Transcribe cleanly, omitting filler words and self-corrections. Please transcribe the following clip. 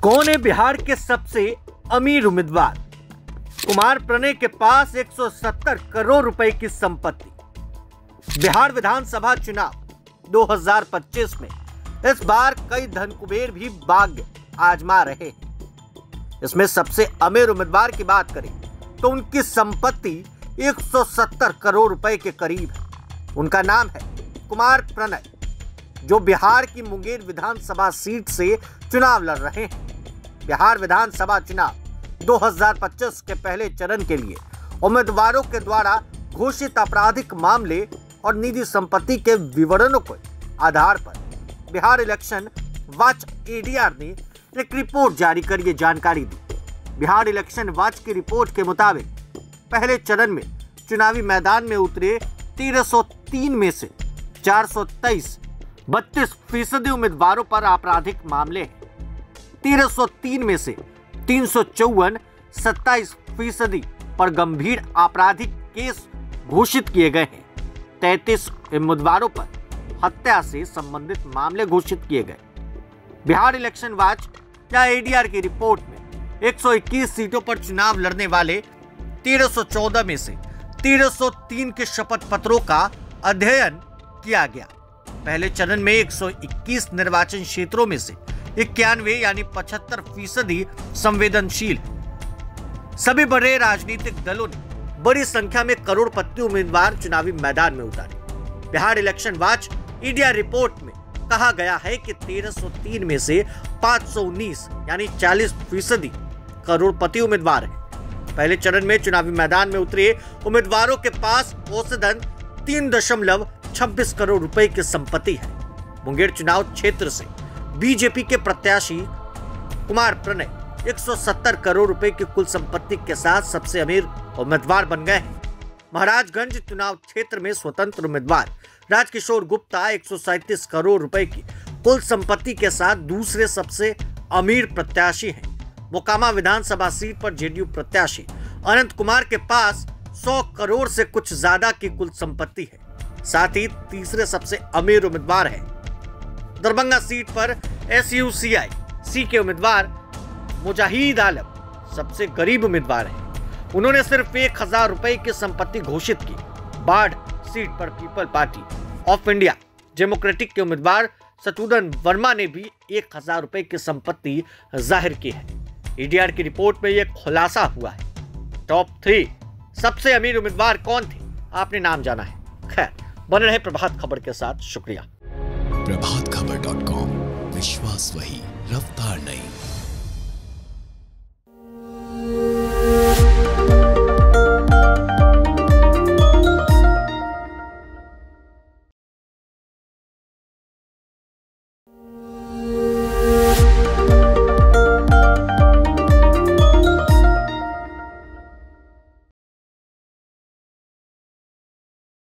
कौन है बिहार के सबसे अमीर उम्मीदवार? कुमार प्रणय के पास 170 करोड़ रुपए की संपत्ति। बिहार विधानसभा चुनाव 2025 में इस बार कई धनकुबेर भी भाग्य आजमा रहे हैं। इसमें सबसे अमीर उम्मीदवार की बात करें तो उनकी संपत्ति 170 करोड़ रुपए के करीब है। उनका नाम है कुमार प्रणय, जो बिहार की मुंगेर विधानसभा सीट से चुनाव लड़ रहे हैं। बिहार विधानसभा चुनाव 2025 के पहले चरण के लिए उम्मीदवारों के द्वारा घोषित आपराधिक मामले और निजी संपत्ति के विवरणों के आधार पर बिहार इलेक्शन वॉच एडीआर ने एक रिपोर्ट जारी कर ये जानकारी दी। बिहार इलेक्शन वॉच की रिपोर्ट के मुताबिक पहले चरण में चुनावी मैदान में उतरे 1303 में से 423 32% उम्मीदवारों पर आपराधिक मामले हैं। 1303 में से 354 27% पर गंभीर आपराधिक केस घोषित किए गए हैं। 33 उम्मीदवारों पर हत्या से संबंधित मामले घोषित किए गए। बिहार इलेक्शन वॉच या एडीआर की रिपोर्ट में 121 सीटों पर चुनाव लड़ने वाले 1314 में से 1303 के शपथ पत्रों का अध्ययन किया गया। पहले चरण में 121 निर्वाचन क्षेत्रों में से 91 यानी 75% संवेदनशील है। सभी बड़े राजनीतिक दलों ने बड़ी संख्या में करोड़पति उम्मीदवार चुनावी मैदान में उतारे। Bihar election watch EDR report में कहा गया है कि 1303 में से 519 यानी 40% करोड़पति उम्मीदवार हैं। पहले चरण में चुनावी मैदान में उतरे उम्मीदवारों के पास औसतन 3.26 करोड़ रुपए की संपत्ति है। मुंगेर चुनाव क्षेत्र से बीजेपी के प्रत्याशी कुमार प्रणय 170 करोड़ रुपए की कुल संपत्ति के साथ सबसे अमीर उम्मीदवार बन गए हैं। महाराजगंज चुनाव क्षेत्र में स्वतंत्र उम्मीदवार राजकिशोर गुप्ता 137 करोड़ रुपए की कुल संपत्ति के साथ दूसरे सबसे अमीर प्रत्याशी हैं। मोकामा विधानसभा सीट पर जेडीयू प्रत्याशी अनंत कुमार के पास 100 करोड़ से कुछ ज्यादा की कुल संपत्ति है। साथ ही तीसरे सबसे अमीर उम्मीदवार हैं। दरभंगा सीट पर SUCI के उम्मीदवार मुजाहिद आलम सबसे गरीब उम्मीदवार हैं। उन्होंने सिर्फ 1000 रुपए की संपत्ति घोषित की। बाढ़ सीट पर people party of India democratic के उम्मीदवार शत्रुघ्न वर्मा ने भी 1000 रुपए की संपत्ति जाहिर की है। ईडीआर की रिपोर्ट में यह खुलासा हुआ है। टॉप 3 सबसे अमीर उम्मीदवार कौन थे, आपने नाम जाना है। खैर, बने रहे प्रभात खबर के साथ। शुक्रिया। प्रभातखबर.com, विश्वास वही, रफ्तार नहीं।